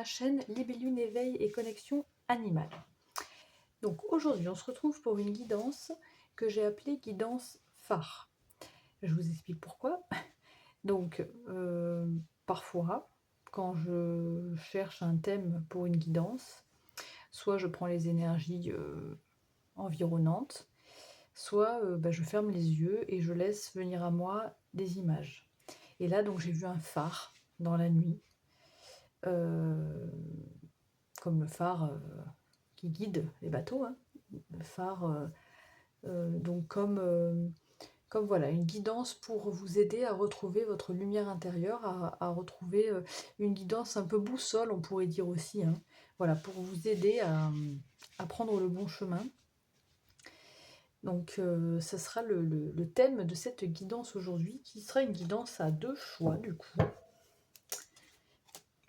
chaîne Libellune Éveil et Connexion Animale. Donc aujourd'hui on se retrouve pour une guidance que j'ai appelée guidance phare. Je vous explique pourquoi. Donc parfois quand je cherche un thème pour une guidance, soit je prends les énergies environnantes, soit je ferme les yeux et je laisse venir à moi des images. Et là donc j'ai vu un phare dans la nuit. Comme le phare qui guide les bateaux, hein. Le phare, donc comme voilà, une guidance pour vous aider à retrouver votre lumière intérieure, à retrouver une guidance un peu boussole, on pourrait dire aussi, hein. Voilà, pour vous aider à prendre le bon chemin. Donc ça sera le thème de cette guidance aujourd'hui, qui sera une guidance à 2 choix du coup,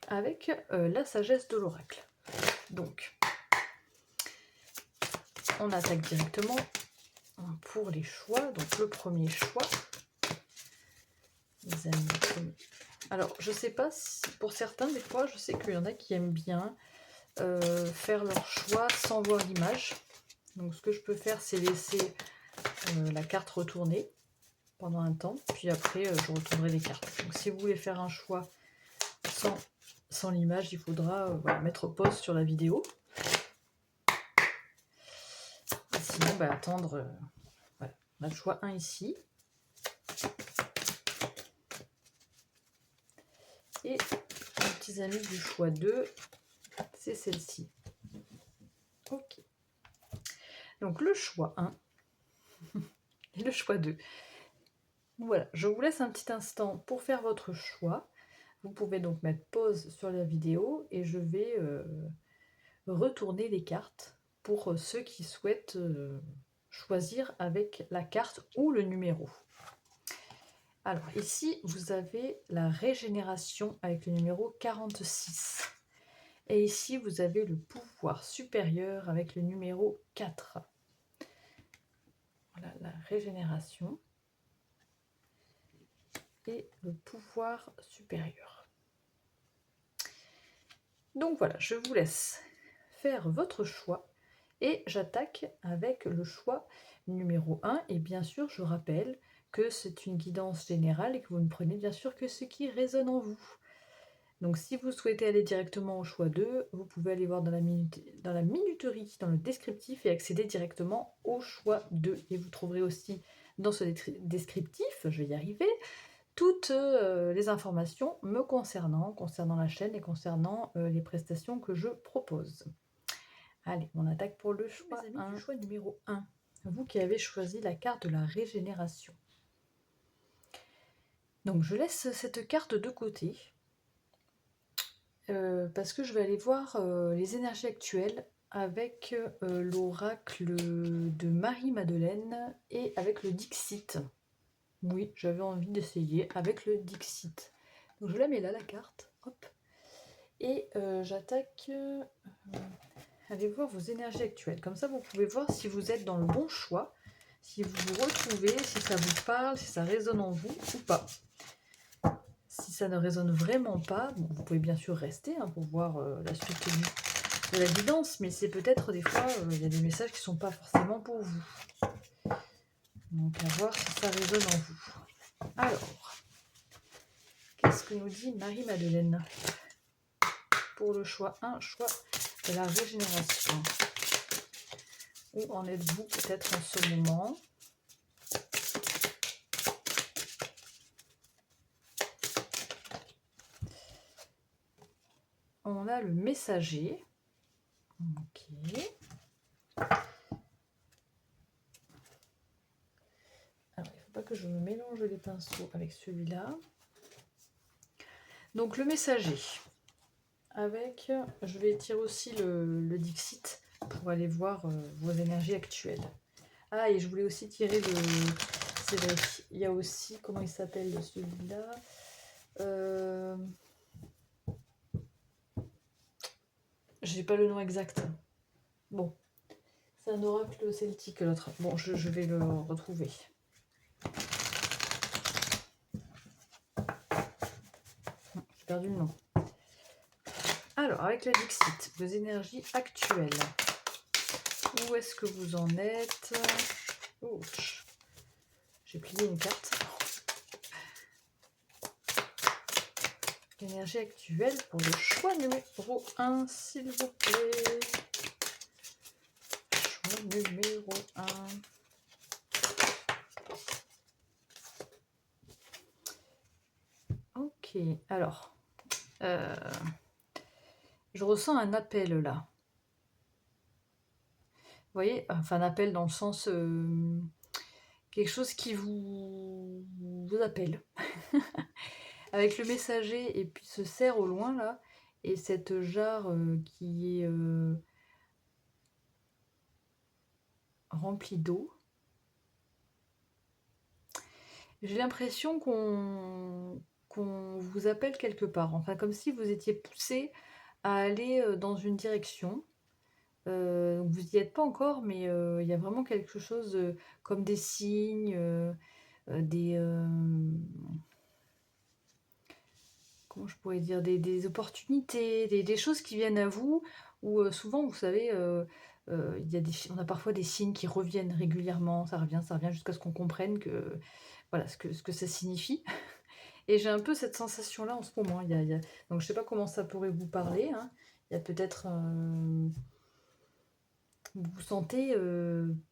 avec la sagesse de l'oracle. Donc, on attaque directement pour les choix. Donc, le premier choix, les amis. Alors, je sais pas si pour certains, des fois, je sais qu'il y en a qui aiment bien faire leur choix sans voir l'image. Donc, ce que je peux faire, c'est laisser la carte retourner pendant un temps, puis après, je retournerai les cartes. Donc, si vous voulez faire un choix sans l'image, il faudra mettre pause sur la vidéo. Et sinon, attendre. Voilà. On a le choix 1 ici. Et les petits amis du choix 2, c'est celle-ci. Ok. Donc le choix 1 et le choix 2. Voilà, je vous laisse un petit instant pour faire votre choix. Vous pouvez donc mettre pause sur la vidéo et je vais retourner les cartes pour ceux qui souhaitent choisir avec la carte ou le numéro. Alors ici, vous avez la régénération avec le numéro 46. Et ici, vous avez le pouvoir supérieur avec le numéro 4. Voilà, la régénération et le pouvoir supérieur. Donc voilà, je vous laisse faire votre choix et j'attaque avec le choix numéro 1. Et bien sûr, je rappelle que c'est une guidance générale et que vous ne prenez bien sûr que ce qui résonne en vous. Donc si vous souhaitez aller directement au choix 2, vous pouvez aller voir dans la minuterie, dans le descriptif et accéder directement au choix 2. Et vous trouverez aussi dans ce descriptif, je vais y arriver, toutes les informations me concernant la chaîne et concernant les prestations que je propose. Allez, on attaque pour le choix 1. Du choix numéro 1, vous qui avez choisi la carte de la régénération. Donc je laisse cette carte de côté. Parce que je vais aller voir les énergies actuelles avec l'oracle de Marie-Madeleine et avec le Dixit. Oui, j'avais envie d'essayer avec le Dixit. Donc je la mets là, la carte. Hop. Et j'attaque. Allez voir vos énergies actuelles. Comme ça, vous pouvez voir si vous êtes dans le bon choix, si vous vous retrouvez, si ça vous parle, si ça résonne en vous ou pas. Si ça ne résonne vraiment pas, bon, vous pouvez bien sûr rester pour voir la suite de la guidance, mais c'est peut-être des fois, il y a des messages qui ne sont pas forcément pour vous. Donc à voir si ça résonne en vous. Alors, qu'est-ce que nous dit Marie-Madeleine pour le choix 1, choix de la régénération? Où en êtes-vous peut-être en ce moment? On a le messager. Ok. Alors, il ne faut pas que je me mélange les pinceaux avec celui-là. Donc, le messager. Avec, je vais tirer aussi le Dixit pour aller voir vos énergies actuelles. Ah, et je voulais aussi tirer le... C'est vrai, il y a aussi, comment il s'appelle celui-là J'ai pas le nom exact. Bon, c'est un oracle celtique l'autre. Bon, je vais le retrouver. J'ai perdu le nom. Alors, avec le Dixit, vos énergies actuelles. Où est-ce que vous en êtes? Ouch. J'ai plié une carte. L'énergie actuelle pour le choix numéro 1, s'il vous plaît. Choix numéro 1. Ok, alors. Je ressens un appel là. Vous voyez, enfin un appel dans le sens quelque chose qui vous appelle. Avec le messager et puis ce cerf au loin là, et cette jarre qui est remplie d'eau. J'ai l'impression qu'on vous appelle quelque part, enfin comme si vous étiez poussé à aller dans une direction. Vous n'y êtes pas encore, mais il y a vraiment quelque chose comme des signes, des... comment je pourrais dire, des opportunités, des choses qui viennent à vous, où souvent, vous savez, on a parfois des signes qui reviennent régulièrement, ça revient jusqu'à ce qu'on comprenne que, voilà, ce que ça signifie. Et j'ai un peu cette sensation-là en ce moment. Donc je ne sais pas comment ça pourrait vous parler, hein. Il y a peut-être... vous vous sentez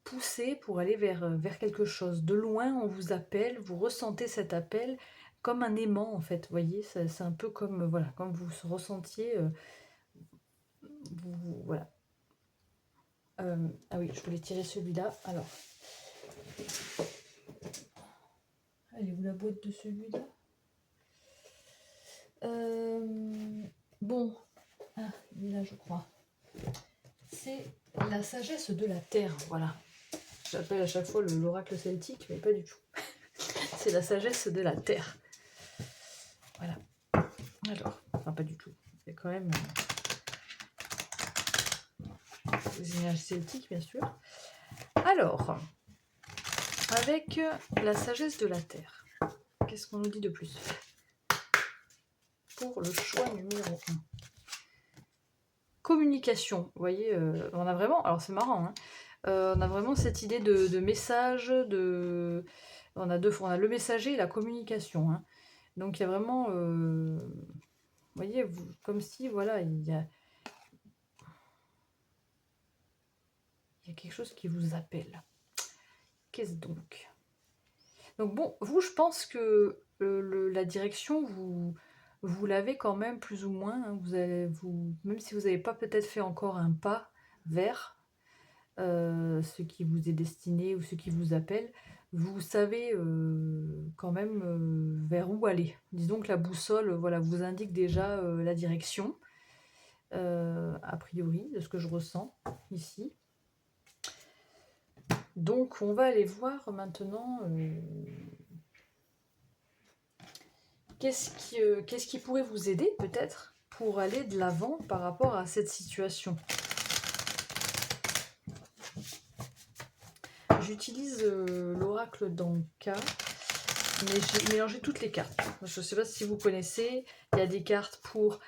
poussé pour aller vers quelque chose. De loin, on vous appelle, vous ressentez cet appel comme un aimant, en fait. Vous voyez, c'est un peu comme, voilà, comme vous ressentiez... voilà. Ah oui, je voulais tirer celui-là. Alors, elle est où la boîte de celui-là? Bon, ah, il est là, je crois. C'est la sagesse de la terre, voilà. J'appelle à chaque fois l'oracle celtique, mais pas du tout. C'est la sagesse de la terre. Voilà. Alors, enfin pas du tout. Il y a quand même des énergies celtiques, bien sûr. Alors, avec la sagesse de la terre, qu'est-ce qu'on nous dit de plus pour le choix numéro 1? Communication. Vous voyez, on a vraiment... Alors c'est marrant, hein, on a vraiment cette idée de message, on a le messager et la communication, hein. Donc il y a vraiment... vous voyez, comme si, voilà, il y a quelque chose qui vous appelle. Qu'est-ce donc? Donc bon, vous, je pense que la direction, vous l'avez quand même plus ou moins, hein. Même si vous n'avez pas peut-être fait encore un pas vers ce qui vous est destiné ou ce qui vous appelle, vous savez quand même vers où aller. Disons que la boussole, voilà, vous indique déjà la direction, a priori, de ce que je ressens ici. Donc on va aller voir maintenant qu'est-ce qui pourrait vous aider peut-être pour aller de l'avant par rapport à cette situation. J'utilise l'oracle d'Anka, mais j'ai mélangé toutes les cartes. Je ne sais pas si vous connaissez, il y a des cartes pour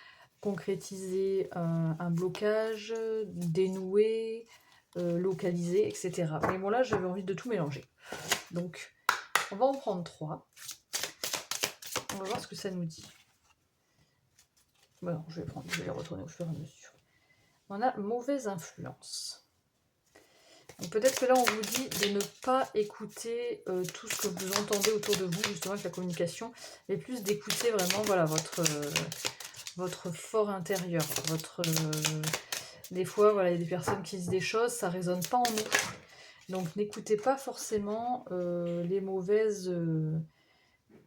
concrétiser un blocage, dénouer, localiser, etc. Mais bon là, j'avais envie de tout mélanger. Donc, on va en prendre 3. On va voir ce que ça nous dit. Bon, je vais les retourner au fur et à mesure. On a mauvaise influence. Donc peut-être que là, on vous dit de ne pas écouter tout ce que vous entendez autour de vous, justement avec la communication, mais plus d'écouter vraiment, voilà, votre fort intérieur. Des fois, voilà, il y a des personnes qui disent des choses, ça ne résonne pas en nous. Donc n'écoutez pas forcément les mauvaises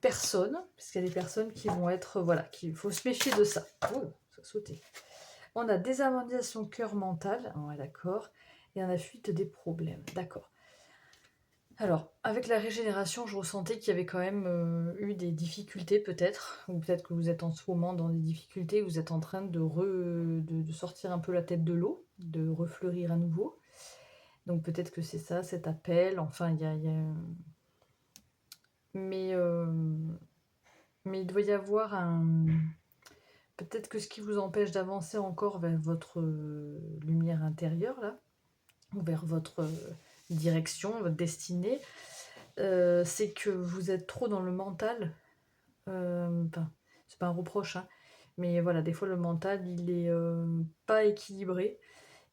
personnes, parce qu'il y a des personnes qui vont être, voilà, il faut se méfier de ça. Oh, ça a sauté. On a désharmonisation cœur mental, ouais, d'accord, et on a fuite des problèmes, d'accord. Alors, avec la régénération, je ressentais qu'il y avait quand même eu des difficultés peut-être, ou peut-être que vous êtes en ce moment dans des difficultés, vous êtes en train de sortir un peu la tête de l'eau, de refleurir à nouveau. Donc peut-être que c'est ça, cet appel, enfin il y a... Mais il doit y avoir peut-être que ce qui vous empêche d'avancer encore vers votre lumière intérieure, là, ou vers votre direction, votre destinée, c'est que vous êtes trop dans le mental. Enfin, c'est pas un reproche, hein, mais voilà, des fois le mental, il est pas équilibré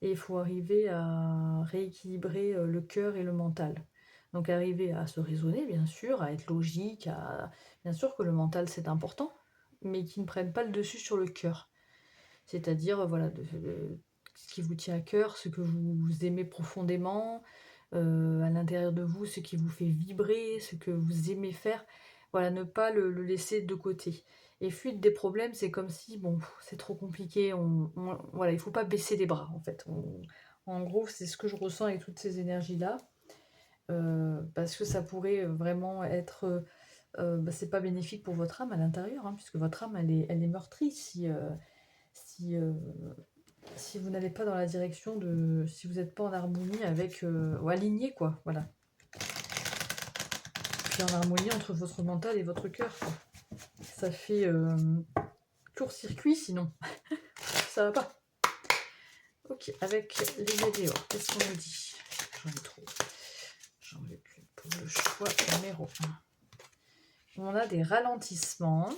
et il faut arriver à rééquilibrer le cœur et le mental. Donc arriver à se raisonner, bien sûr, à être logique, bien sûr que le mental c'est important, mais qui ne prenne pas le dessus sur le cœur. C'est-à-dire, voilà, ce qui vous tient à cœur, ce que vous aimez profondément, à l'intérieur de vous, ce qui vous fait vibrer, ce que vous aimez faire. Voilà, ne pas le laisser de côté. Et fuite des problèmes, c'est comme si, bon, c'est trop compliqué, voilà, il faut pas baisser les bras, en fait. En gros, c'est ce que je ressens avec toutes ces énergies-là, parce que ça pourrait vraiment être... c'est pas bénéfique pour votre âme à l'intérieur, hein, puisque votre âme, elle est meurtrie si, si vous n'allez pas dans la direction de... Si vous n'êtes pas en harmonie avec... ou aligné, quoi, voilà. Puis en harmonie entre votre mental et votre cœur, quoi. Ça fait court-circuit, sinon. Ça va pas. Ok, avec les météores, qu'est-ce qu'on nous dit? J'en ai trop. J'en veux plus pour le choix numéro 1. On a des ralentissements.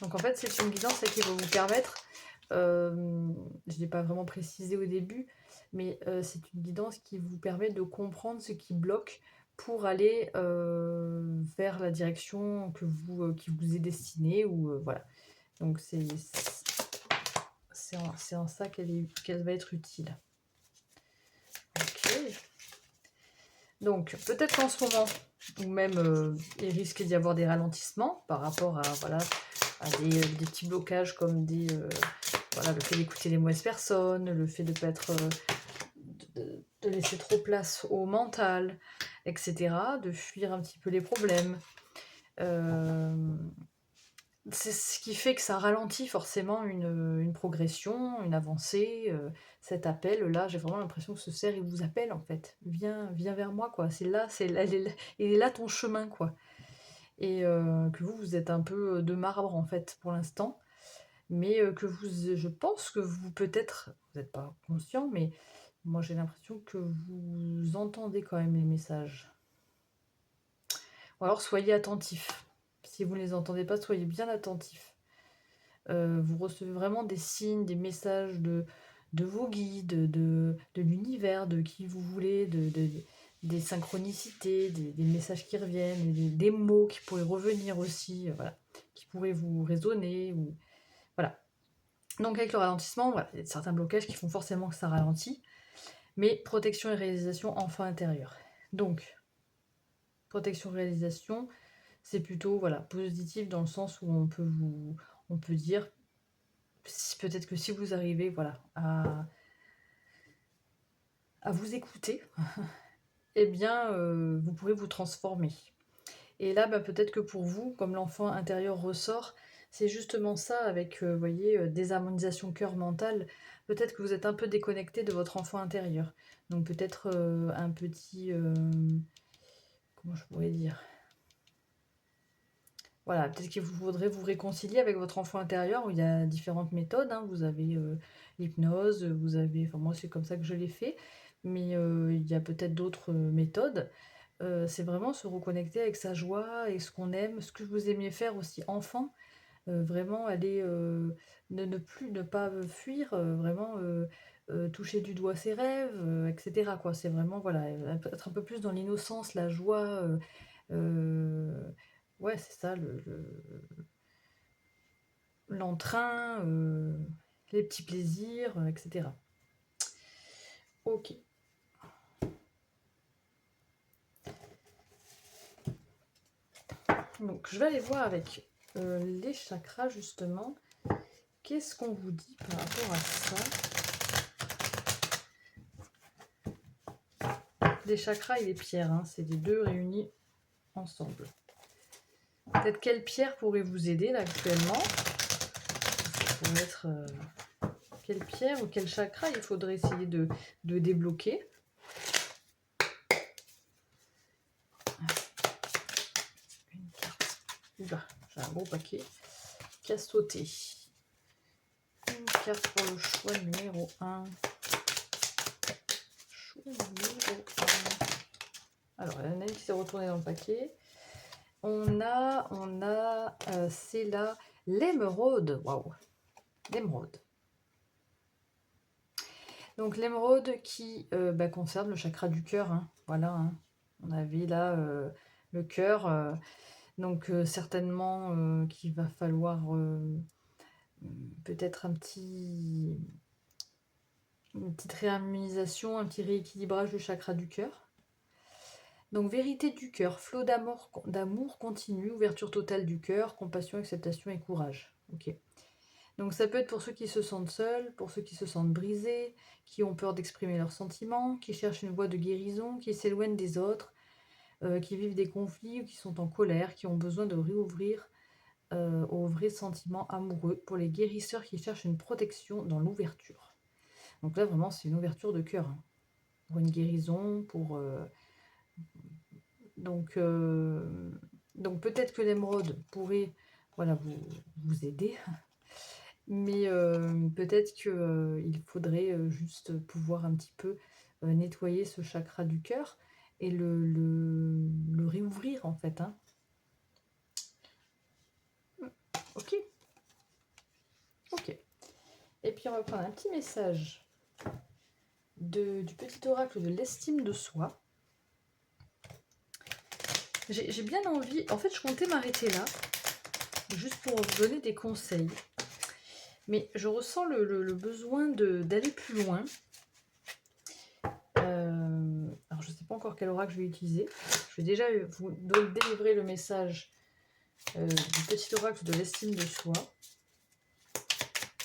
Donc en fait, c'est une guidance qui va vous permettre... je ne l'ai pas vraiment précisé au début, mais c'est une guidance qui vous permet de comprendre ce qui bloque pour aller vers la direction qui vous est destinée. Voilà. Donc c'est en ça qu'elle va être utile. Ok. Donc peut-être qu'en ce moment, ou même il risque d'y avoir des ralentissements par rapport à, voilà, à des petits blocages comme voilà, le fait d'écouter les mauvaises personnes, le fait de pas être... de laisser trop place au mental, etc., de fuir un petit peu les problèmes. C'est ce qui fait que ça ralentit forcément une progression, une avancée, cet appel. Là, j'ai vraiment l'impression que ce cerf, il vous appelle, en fait. Viens vers moi, quoi. C'est là, il est là ton chemin, quoi. Et que vous êtes un peu de marbre, en fait, pour l'instant. Mais je pense que vous, peut-être, vous n'êtes pas conscient, mais moi, j'ai l'impression que vous entendez quand même les messages. Ou alors, soyez attentifs. Si vous ne les entendez pas, soyez bien attentifs. Vous recevez vraiment des signes, des messages de vos guides, de l'univers, de qui vous voulez, des synchronicités, des messages qui reviennent, des mots qui pourraient revenir aussi, voilà, qui pourraient vous résonner. Voilà. Donc avec le ralentissement, voilà, il y a certains blocages qui font forcément que ça ralentit, mais protection et réalisation enfant intérieur. Donc, protection et réalisation, c'est plutôt, voilà, positif dans le sens où on peut dire, peut-être que si vous arrivez, voilà, à vous écouter, eh bien, vous pourrez vous transformer. Et là, peut-être que pour vous, comme l'enfant intérieur ressort, c'est justement ça avec, vous voyez, désharmonisation cœur-mental. Peut-être que vous êtes un peu déconnecté de votre enfant intérieur. Donc peut-être un petit... comment je pourrais dire? Voilà, peut-être qu'il vous faudrait vous réconcilier avec votre enfant intérieur, où il y a différentes méthodes, hein. Vous avez l'hypnose, vous avez... Enfin, moi, c'est comme ça que je l'ai fait. Mais il y a peut-être d'autres méthodes. C'est vraiment se reconnecter avec sa joie et ce qu'on aime, ce que vous aimiez faire aussi enfant. Vraiment aller... ne pas fuir, vraiment toucher du doigt ses rêves, etc., quoi. C'est vraiment, voilà, être un peu plus dans l'innocence, la joie... ouais, c'est ça, l'entrain, les petits plaisirs, etc. Ok. Donc, je vais aller voir avec les chakras, justement. Qu'est-ce qu'on vous dit par rapport à ça? Les chakras et les pierres, hein, c'est les deux réunis ensemble. Peut-être quelle pierre pourrait vous aider là actuellement? Ça pourrait être quelle pierre ou quel chakra il faudrait essayer de débloquer. Une carte. Oula, j'ai un gros paquet. à sauter. Une carte pour le choix numéro 1. Choix numéro 1. Alors, il y en a une qui s'est retournée dans le paquet. C'est la l'émeraude. Waouh, l'émeraude. Donc l'émeraude qui concerne le chakra du cœur. Hein. Voilà, hein. On avait là le cœur. Donc certainement qu'il va falloir peut-être une petite réharmonisation, un petit rééquilibrage du chakra du cœur. Donc vérité du cœur, flot d'amour continu, ouverture totale du cœur, compassion, acceptation et courage. Ok. Donc ça peut être pour ceux qui se sentent seuls, pour ceux qui se sentent brisés, qui ont peur d'exprimer leurs sentiments, qui cherchent une voie de guérison, qui s'éloignent des autres, qui vivent des conflits ou qui sont en colère, qui ont besoin de réouvrir aux vrais sentiments amoureux, pour les guérisseurs qui cherchent une protection dans l'ouverture. Donc là vraiment c'est une ouverture de cœur, hein, pour une guérison, pour... Donc peut-être que l'émeraude pourrait vous aider, mais peut-être qu'il faudrait juste pouvoir un petit peu nettoyer ce chakra du cœur et le réouvrir en fait. Hein. Ok. Ok. Et puis on va prendre un petit message du petit oracle de l'estime de soi. J'ai bien envie, en fait je comptais m'arrêter là, juste pour vous donner des conseils. Mais je ressens le besoin d'aller plus loin. Alors je ne sais pas encore quel oracle je vais utiliser. Je vais déjà vous délivrer le message du petit oracle de l'estime de soi.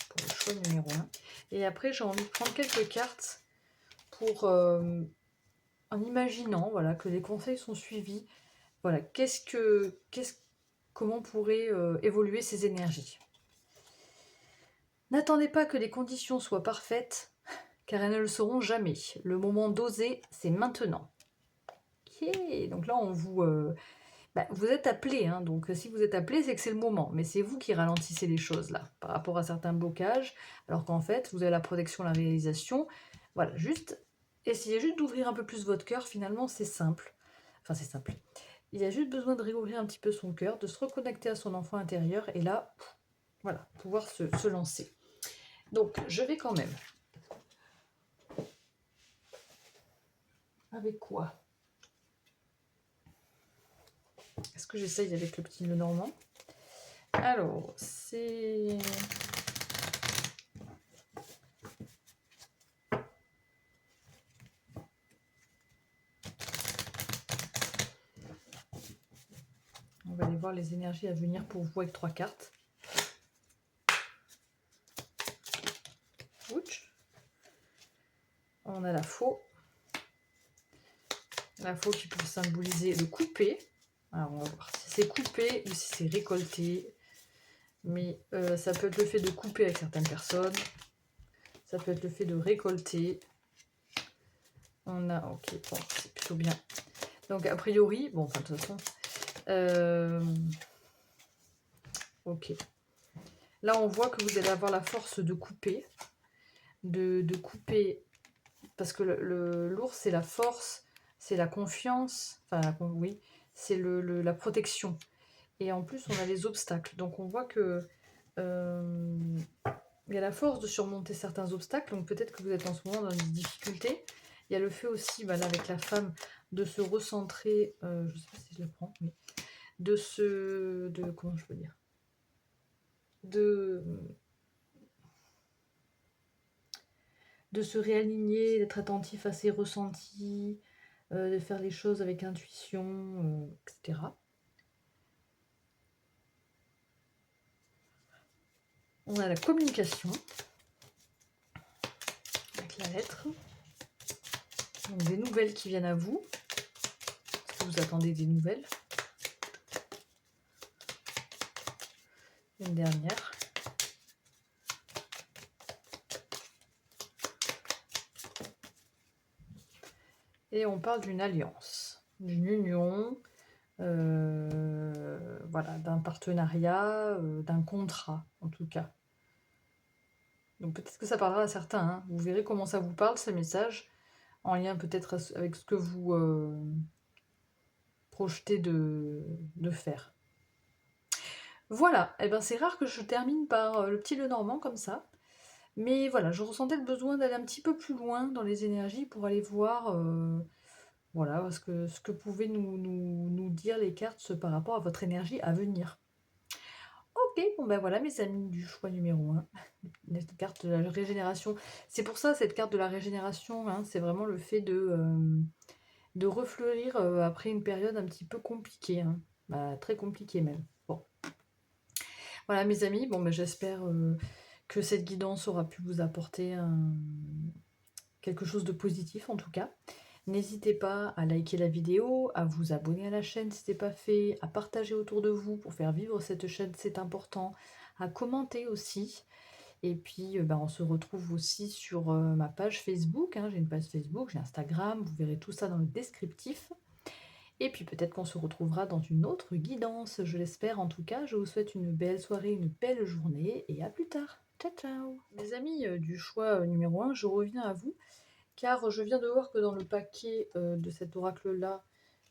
Pour le choix numéro 1. Et après j'ai envie de prendre quelques cartes pour, en imaginant que les conseils sont suivis. Voilà, comment pourraient évoluer ces énergies. N'attendez pas que les conditions soient parfaites, car elles ne le seront jamais. Le moment d'oser, c'est maintenant. Ok, donc là, vous êtes appelé, hein, donc si vous êtes appelé, c'est que c'est le moment. Mais c'est vous qui ralentissez les choses, là, par rapport à certains blocages, alors qu'en fait, vous avez la protection, la réalisation. Voilà, essayez juste d'ouvrir un peu plus votre cœur, finalement, c'est simple. Enfin, c'est simple. Il y a juste besoin de réouvrir un petit peu son cœur, de se reconnecter à son enfant intérieur, et là, voilà, pouvoir se lancer. Donc, je vais quand même. Avec quoi? Est-ce que j'essaye avec le petit Lenormand? Alors, c'est... On va aller voir les énergies à venir pour vous avec 3 cartes. Ouch. On a la faux. La faux qui peut symboliser le coupé. Alors, on va voir si c'est coupé ou si c'est récolté. Mais ça peut être le fait de couper avec certaines personnes. Ça peut être le fait de récolter. On a... Ok, bon, c'est plutôt bien. Donc, a priori... Bon, enfin, de toute façon... Ok. Là, on voit que vous allez avoir la force de couper. De couper... Parce que l'ours, c'est la force, c'est la confiance. Enfin, oui, c'est la protection. Et en plus, on a les obstacles. Donc, on voit que... il y a la force de surmonter certains obstacles. Donc, peut-être que vous êtes en ce moment dans des difficultés. Il y a le fait aussi, là, avec la femme, de se recentrer... je ne sais pas si je la prends, mais... comment je peux dire, de se réaligner, d'être attentif à ses ressentis, de faire les choses avec intuition, etc. On a la communication avec la lettre. Donc des nouvelles qui viennent à vous. Est-ce que vous attendez des nouvelles? Une dernière. Et on parle d'une alliance, d'une union. voilà, d'un partenariat, d'un contrat, en tout cas. Donc peut-être que ça parlera à certains, hein. Vous verrez comment ça vous parle, ces messages, en lien peut-être avec ce que vous projetez de faire. Voilà, et ben c'est rare que je termine par le petit Lenormand comme ça. Mais voilà, je ressentais le besoin d'aller un petit peu plus loin dans les énergies pour aller voir voilà, ce que pouvaient nous dire les cartes par rapport à votre énergie à venir. Ok, bon ben voilà mes amis du choix numéro 1, la carte de la régénération. C'est pour ça cette carte de la régénération, hein, c'est vraiment le fait de refleurir après une période un petit peu compliquée, hein. Bah, très compliquée même. Bon, voilà mes amis, bon ben j'espère que cette guidance aura pu vous apporter quelque chose de positif en tout cas. N'hésitez pas à liker la vidéo, à vous abonner à la chaîne si ce n'est pas fait, à partager autour de vous pour faire vivre cette chaîne, c'est important, à commenter aussi. Et puis on se retrouve aussi sur ma page Facebook, hein. J'ai une page Facebook, j'ai Instagram, vous verrez tout ça dans le descriptif. Et puis peut-être qu'on se retrouvera dans une autre guidance, je l'espère en tout cas. Je vous souhaite une belle soirée, une belle journée et à plus tard. Ciao ciao. Les amis du choix numéro 1, je reviens à vous car je viens de voir que dans le paquet de cet oracle-là,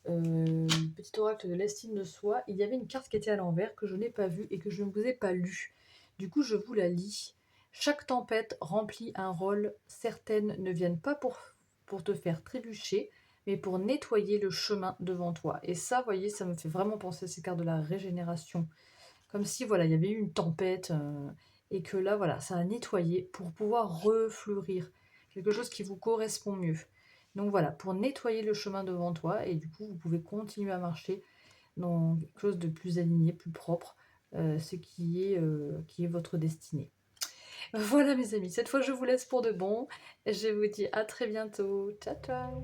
petit oracle de l'estime de soi, il y avait une carte qui était à l'envers que je n'ai pas vue et que je ne vous ai pas lue. Du coup, je vous la lis. Chaque tempête remplit un rôle. Certaines ne viennent pas pour te faire trébucher, mais pour nettoyer le chemin devant toi. Et ça, vous voyez, ça me fait vraiment penser à ces cartes de la régénération. Comme si, voilà, il y avait eu une tempête et que là, voilà, ça a nettoyé pour pouvoir refleurir quelque chose qui vous correspond mieux. Donc voilà, pour nettoyer le chemin devant toi, et du coup, vous pouvez continuer à marcher dans quelque chose de plus aligné, plus propre, ce qui est votre destinée. Voilà mes amis, cette fois je vous laisse pour de bon. Je vous dis à très bientôt. Ciao ciao.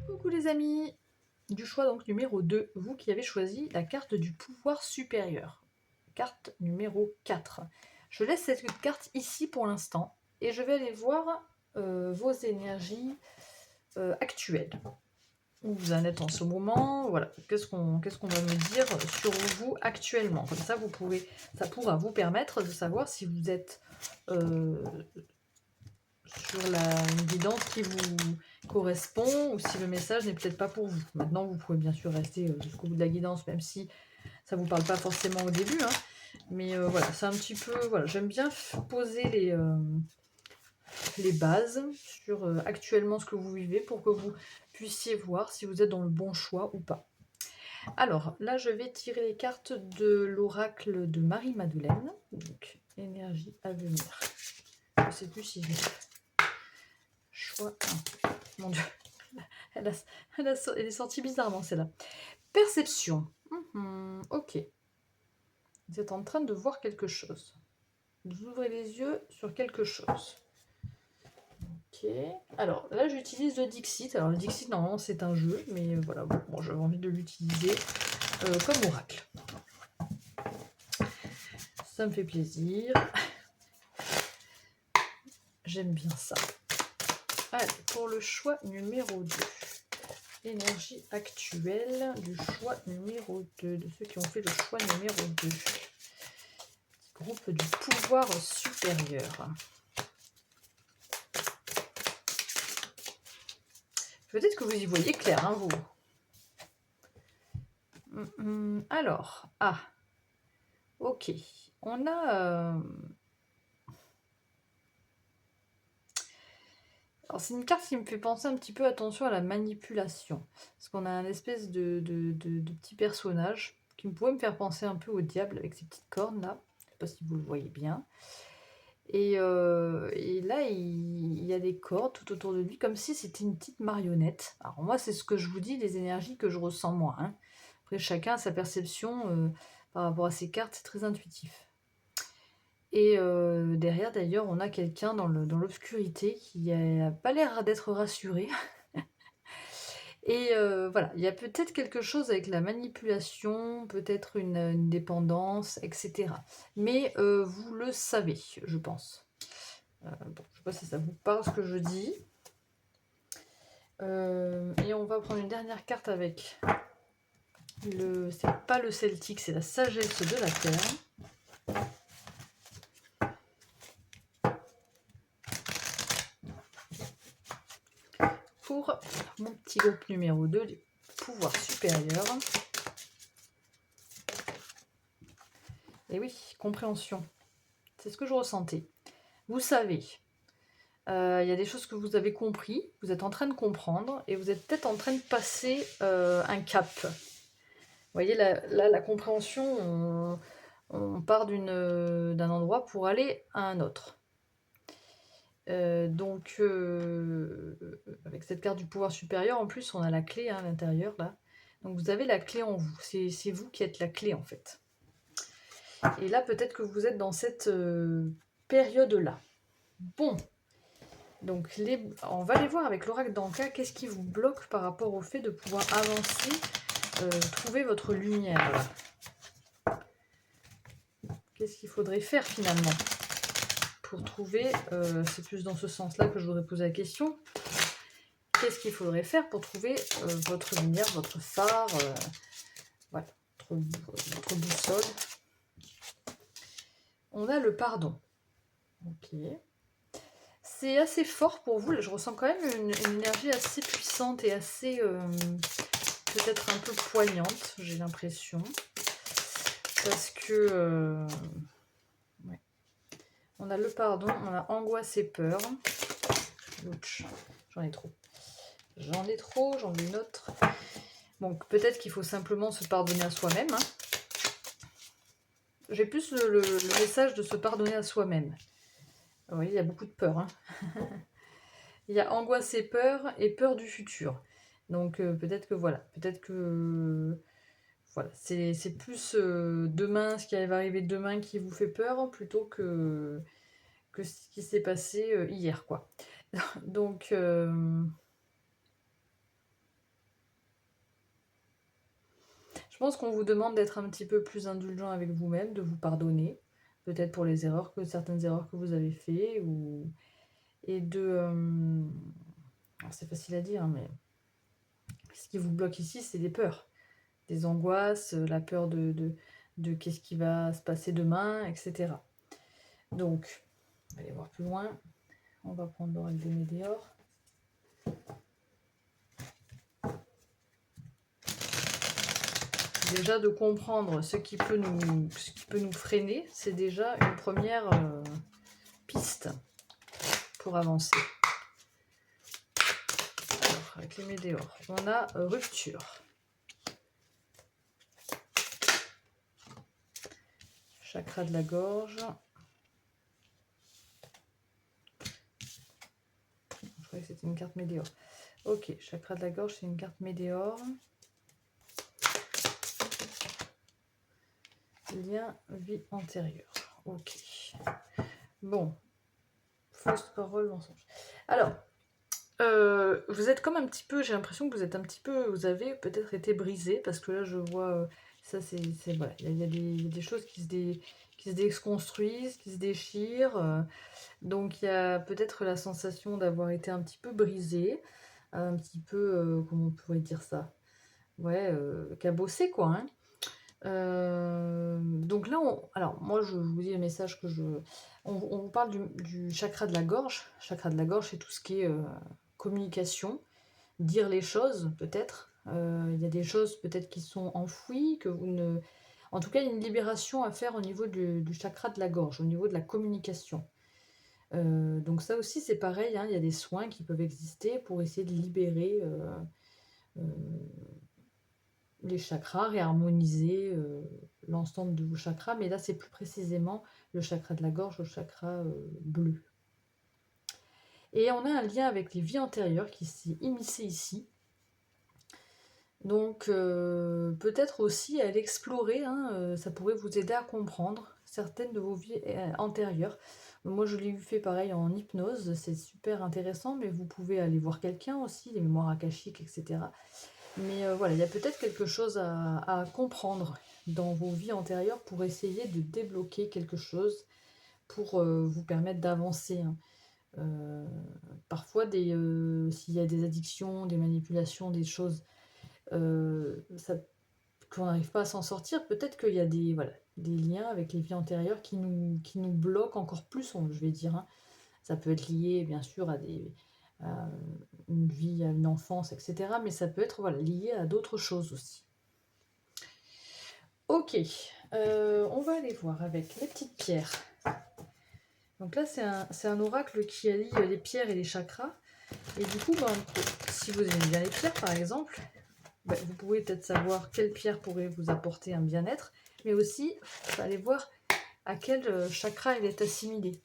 Coucou les amis du choix donc numéro 2, vous qui avez choisi la carte du pouvoir supérieur. Carte numéro 4. Je laisse cette carte ici pour l'instant et je vais aller voir vos énergies actuelles. Où vous en êtes en ce moment, voilà, qu'est-ce qu'on va me dire sur vous actuellement. Comme ça, ça pourra vous permettre de savoir si vous êtes sur une guidance qui vous correspond ou si le message n'est peut-être pas pour vous. Maintenant, vous pouvez bien sûr rester jusqu'au bout de la guidance, même si ça ne vous parle pas forcément au début, hein. Mais voilà, c'est un petit peu... Voilà, j'aime bien poser les bases sur actuellement ce que vous vivez pour que vous puissiez voir si vous êtes dans le bon choix ou pas. Alors, là, je vais tirer les cartes de l'oracle de Marie-Madeleine. Donc, énergie à venir. Je ne sais plus si j'ai... Choix 1. Mon Dieu. Elle est sortie bizarrement, celle-là. Perception. Ok. Vous êtes en train de voir quelque chose. Vous ouvrez les yeux sur quelque chose. Ok. Alors là, j'utilise le Dixit. Alors le Dixit, normalement, c'est un jeu, mais voilà, bon, j'avais envie de l'utiliser comme oracle. Ça me fait plaisir. J'aime bien ça. Allez, pour le choix numéro 2. Énergie actuelle du choix numéro 2. De ceux qui ont fait le choix numéro 2. Groupe du pouvoir supérieur. Peut-être que vous y voyez clair, hein, vous. Alors, ok. On a... Alors, c'est une carte qui me fait penser un petit peu, attention, à la manipulation. Parce qu'on a un espèce de petit personnage qui pourrait me faire penser un peu au diable avec ses petites cornes, là. Je ne sais pas si vous le voyez bien. Et là, il y a des cordes tout autour de lui, comme si c'était une petite marionnette. Alors moi, c'est ce que je vous dis, les énergies que je ressens moi, hein. Après, chacun a sa perception par rapport à ces cartes, c'est très intuitif. Et derrière, d'ailleurs, on a quelqu'un dans l'obscurité qui n'a pas l'air d'être rassuré. Et voilà, il y a peut-être quelque chose avec la manipulation, peut-être une dépendance, etc. Mais vous le savez, je pense. Bon, je ne sais pas si ça vous parle ce que je dis. Et on va prendre une dernière carte avec c'est pas le Celtique, c'est la sagesse de la Terre. Pour mon petit groupe numéro 2, les pouvoirs supérieurs. Et oui, compréhension. C'est ce que je ressentais. Vous savez, il y a des choses que vous avez compris, vous êtes en train de comprendre, et vous êtes peut-être en train de passer un cap. Vous voyez, la compréhension, on part d'un endroit pour aller à un autre. Donc, avec cette carte du pouvoir supérieur, en plus, on a la clé à l'intérieur, là. Donc, vous avez la clé en vous. C'est vous qui êtes la clé, en fait. Et là, peut-être que vous êtes dans cette période-là. Bon. Donc, on va aller voir avec l'oracle d'Anka, qu'est-ce qui vous bloque par rapport au fait de pouvoir avancer, trouver votre lumière, là. Qu'est-ce qu'il faudrait faire, finalement, pour trouver... c'est plus dans ce sens-là que je voudrais poser la question. Qu'est-ce qu'il faudrait faire pour trouver votre lumière, votre phare, voilà, votre boussole. On a le pardon. Ok. C'est assez fort pour vous. Là, je ressens quand même une énergie assez puissante et assez peut-être un peu poignante, j'ai l'impression. Parce que ouais. On a le pardon, on a angoisse et peur. Ouch, j'en ai trop. J'en ai une autre. Donc peut-être qu'il faut simplement se pardonner à soi-même. Hein. J'ai plus le message de se pardonner à soi-même. Oui, il y a beaucoup de peur. Hein. Il y a angoisse et peur du futur. Donc peut-être que voilà, voilà, c'est plus demain, ce qui va arriver demain qui vous fait peur plutôt que ce qui s'est passé hier, quoi. Donc je pense qu'on vous demande d'être un petit peu plus indulgent avec vous-même, de vous pardonner, peut-être pour les certaines erreurs que vous avez faites, et de... c'est facile à dire, mais ce qui vous bloque ici, c'est des peurs, des angoisses, la peur de qu'est-ce qui va se passer demain, etc. Donc, on va aller voir plus loin. On va prendre l'oracle des Médéors. Déjà, de comprendre ce qui peut nous freiner, c'est déjà une première piste pour avancer. Alors, avec les Médéors, on a rupture. Chakra de la gorge. Je croyais que c'était une carte Médéor. Ok, chakra de la gorge, c'est une carte Médéor. Lien vie antérieure. Ok. Bon. Fausse parole, mensonge. Alors, vous êtes comme un petit peu, j'ai l'impression que vous êtes un petit peu, vous avez peut-être été brisé, parce que là je vois, ça c'est voilà, il y a des choses qui se déconstruisent, qui se déchirent, donc il y a peut-être la sensation d'avoir été un petit peu brisé, un petit peu, comment on pourrait dire ça, ouais, cabossé quoi, hein. Donc là, alors moi je vous dis le message que on vous parle du chakra de la gorge. Chakra de la gorge, c'est tout ce qui est communication, dire les choses peut-être. Il y a des choses peut-être qui sont enfouies, que vous ne... En tout cas, il y a une libération à faire au niveau du chakra de la gorge, au niveau de la communication. Donc ça aussi c'est pareil, hein, il y a des soins qui peuvent exister pour essayer de libérer les chakras, réharmoniser l'ensemble de vos chakras, mais là c'est plus précisément le chakra de la gorge, le chakra bleu. Et on a un lien avec les vies antérieures qui s'est immiscé ici. Donc peut-être aussi à l'explorer, hein, ça pourrait vous aider à comprendre certaines de vos vies antérieures. Moi je l'ai fait pareil en hypnose, c'est super intéressant, mais vous pouvez aller voir quelqu'un aussi, les mémoires akashiques, etc. Mais voilà, il y a peut-être quelque chose à comprendre dans vos vies antérieures pour essayer de débloquer quelque chose, pour vous permettre d'avancer. Hein. Parfois, s'il y a des addictions, des manipulations, des choses qu'on n'arrive pas à s'en sortir, peut-être qu'il y a des liens avec les vies antérieures qui nous bloquent encore plus, je vais dire, hein. Ça peut être lié, bien sûr, à une vie, à une enfance, etc. Mais ça peut être lié à d'autres choses aussi. Ok, on va aller voir avec les petites pierres. Donc là, c'est un oracle qui allie les pierres et les chakras. Et du coup, si vous aimez bien les pierres, par exemple, vous pouvez peut-être savoir quelle pierre pourrait vous apporter un bien-être, mais aussi, aller voir à quel chakra elle est assimilée.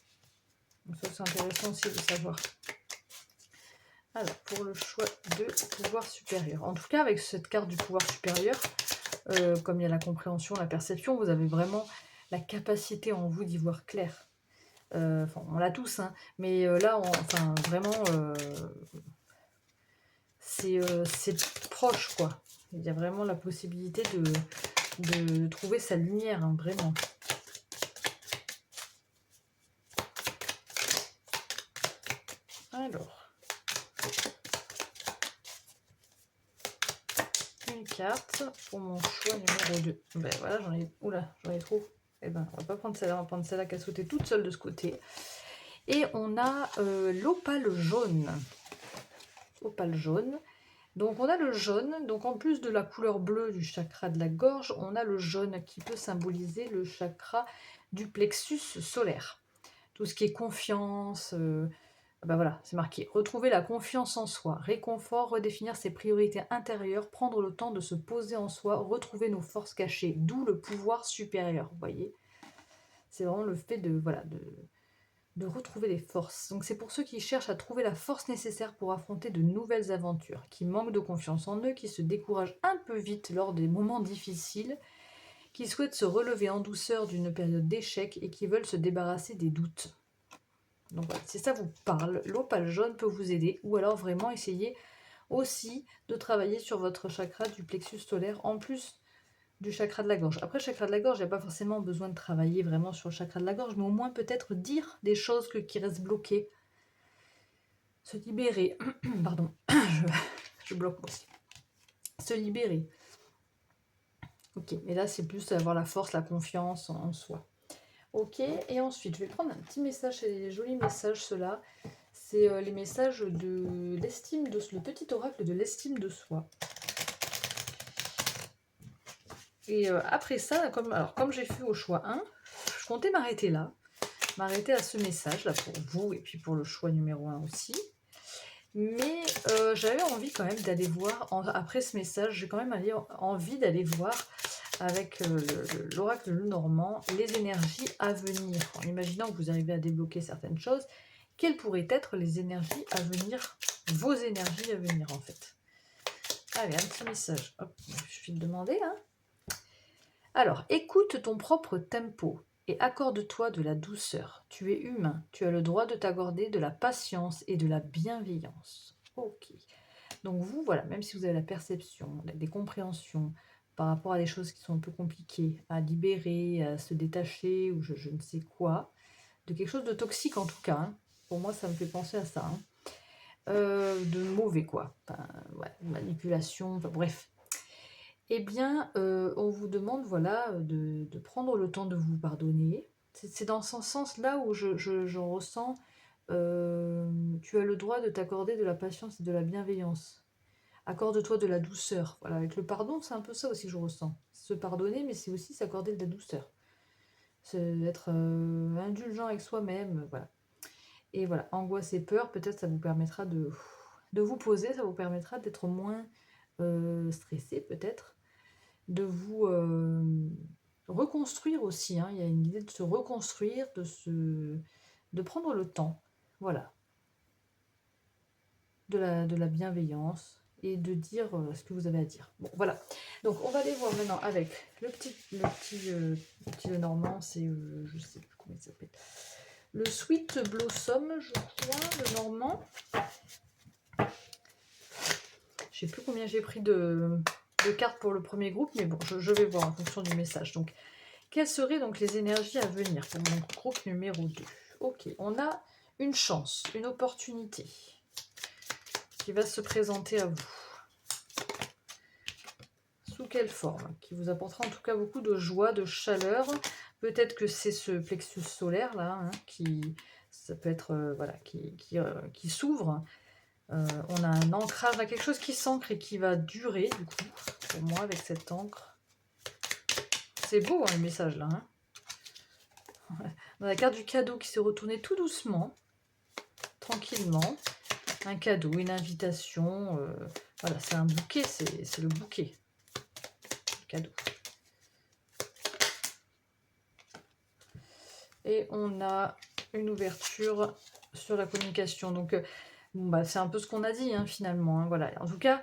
Donc ça, c'est intéressant aussi de savoir. Alors, pour le choix de pouvoir supérieur. En tout cas, avec cette carte du pouvoir supérieur, comme il y a la compréhension, la perception, vous avez vraiment la capacité en vous d'y voir clair. On l'a tous, hein, mais là, vraiment, c'est proche, quoi. Il y a vraiment la possibilité de trouver sa lumière, hein, vraiment. Alors, une carte pour mon choix numéro 2. Ben voilà, j'en ai trop. Eh ben, on va pas prendre celle-là, on va prendre celle-là qui a sauté toute seule de ce côté. Et on a l'opale jaune. Opale jaune. Donc on a le jaune, donc en plus de la couleur bleue du chakra de la gorge, on a le jaune qui peut symboliser le chakra du plexus solaire. Tout ce qui est confiance, voilà, c'est marqué. Retrouver la confiance en soi, réconfort, redéfinir ses priorités intérieures, prendre le temps de se poser en soi, retrouver nos forces cachées, d'où le pouvoir supérieur, vous voyez. C'est vraiment le fait de retrouver les forces. Donc c'est pour ceux qui cherchent à trouver la force nécessaire pour affronter de nouvelles aventures, qui manquent de confiance en eux, qui se découragent un peu vite lors des moments difficiles, qui souhaitent se relever en douceur d'une période d'échec et qui veulent se débarrasser des doutes. Donc voilà, si ça vous parle, l'opale jaune peut vous aider, ou alors vraiment essayer aussi de travailler sur votre chakra du plexus solaire en plus du chakra de la gorge. Après, le chakra de la gorge, il n'y a pas forcément besoin de travailler vraiment sur le chakra de la gorge, mais au moins peut-être dire des choses qui restent bloquées. Se libérer. Pardon, je bloque moi aussi. Se libérer. Ok, mais là, c'est plus avoir la force, la confiance en soi. Ok, et ensuite, je vais prendre un petit message, c'est des jolis messages, ceux-là. C'est les messages de l'estime, le petit oracle de l'estime de soi. Et après ça, comme j'ai fait au choix 1, je comptais m'arrêter là. M'arrêter à ce message, là, pour vous, et puis pour le choix numéro 1 aussi. Mais j'avais envie quand même d'aller voir, après ce message, j'ai quand même envie d'aller voir avec l'oracle Lenormand les énergies à venir. En imaginant que vous arrivez à débloquer certaines choses, quelles pourraient être les énergies à venir, vos énergies à venir en fait. Allez, un petit message. Hop, je vais le demander. Hein. Alors, écoute ton propre tempo et accorde-toi de la douceur. Tu es humain, tu as le droit de t'accorder de la patience et de la bienveillance. Ok. Donc vous, voilà, même si vous avez la perception, des compréhensions par rapport à des choses qui sont un peu compliquées, à libérer, à se détacher, ou je ne sais quoi, de quelque chose de toxique en tout cas, hein. Pour moi ça me fait penser à ça, hein. De mauvais quoi, enfin, ouais, manipulation, enfin, bref. Eh bien, on vous demande voilà, de prendre le temps de vous pardonner. C'est dans ce sens-là où je ressens, tu as le droit de t'accorder de la patience et de la bienveillance. Accorde-toi de la douceur. Voilà, avec le pardon, c'est un peu ça aussi que je ressens. Se pardonner, mais c'est aussi s'accorder de la douceur. C'est être indulgent avec soi-même, voilà. Et voilà, angoisse et peur, peut-être ça vous permettra de vous poser, ça vous permettra d'être moins stressé peut-être, de vous reconstruire aussi, hein. Il y a une idée de se reconstruire, de prendre le temps, voilà, de la bienveillance et de dire ce que vous avez à dire. Bon, voilà. Donc, on va aller voir maintenant avec le petit Lenormand, c'est, je sais plus comment il s'appelle. Le Sweet Blossom, je crois, le Normand. Je sais plus combien j'ai pris de cartes pour le premier groupe, mais bon, je vais voir en fonction du message. Donc, quelles seraient donc les énergies à venir pour mon groupe numéro 2? Ok, on a une chance, une opportunité qui va se présenter à vous. Sous quelle forme? Qui vous apportera en tout cas beaucoup de joie, de chaleur. Peut-être que c'est ce plexus solaire là, hein, ça peut être voilà, qui s'ouvre. On a un ancrage, quelque chose qui s'ancre et qui va durer du coup, pour moi, avec cette encre. C'est beau hein, le message là. Hein. On a la carte du cadeau qui s'est retournée tout doucement, tranquillement. Un cadeau, une invitation. Voilà, c'est un bouquet, c'est le bouquet. Le cadeau. Et on a une ouverture sur la communication. Donc, bon, bah, c'est un peu ce qu'on a dit hein, finalement. Hein, voilà. En tout cas,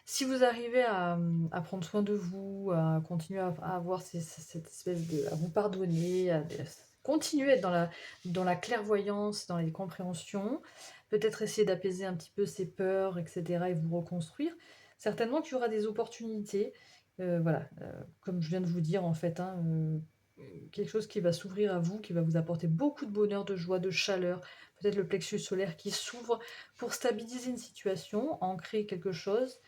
si vous arrivez à prendre soin de vous, à continuer à avoir cette espèce de... à vous pardonner, à continuer à être dans la clairvoyance, dans les compréhensions, peut-être essayer d'apaiser un petit peu ses peurs, etc. et vous reconstruire, certainement qu'il y aura des opportunités. Voilà, comme je viens de vous dire en fait, hein, quelque chose qui va s'ouvrir à vous, qui va vous apporter beaucoup de bonheur, de joie, de chaleur, peut-être le plexus solaire qui s'ouvre pour stabiliser une situation, ancrer quelque chose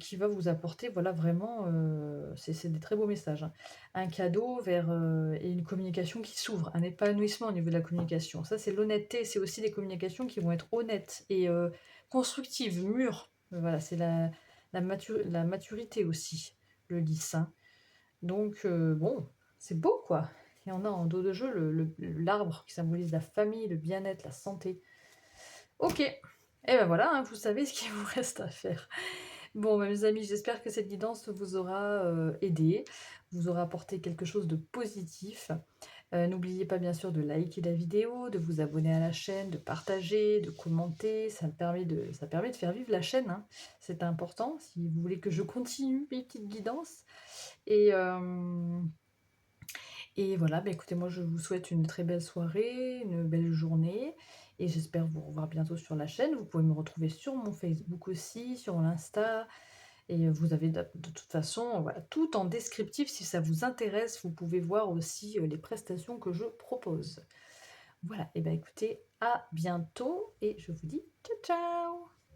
qui va vous apporter, voilà, vraiment, c'est des très beaux messages. Hein. Un cadeau et une communication qui s'ouvre, un épanouissement au niveau de la communication. Ça, c'est l'honnêteté, c'est aussi des communications qui vont être honnêtes et constructives, mûres. Voilà, c'est la maturité aussi, le lys. Hein. Donc, bon, c'est beau, quoi. Et on a en dos de jeu l'arbre qui symbolise la famille, le bien-être, la santé. Ok, et ben voilà, hein, vous savez ce qu'il vous reste à faire. Bon, mes amis, j'espère que cette guidance vous aura aidé, vous aura apporté quelque chose de positif. N'oubliez pas bien sûr de liker la vidéo, de vous abonner à la chaîne, de partager, de commenter. Ça permet de faire vivre la chaîne. Hein. C'est important si vous voulez que je continue mes petites guidances. Et, voilà, bah écoutez, moi je vous souhaite une très belle soirée, une belle journée. Et j'espère vous revoir bientôt sur la chaîne. Vous pouvez me retrouver sur mon Facebook aussi, sur l'Insta. Et vous avez de toute façon, voilà, tout en descriptif. Si ça vous intéresse, vous pouvez voir aussi les prestations que je propose. Voilà, et bien écoutez, à bientôt et je vous dis ciao ciao!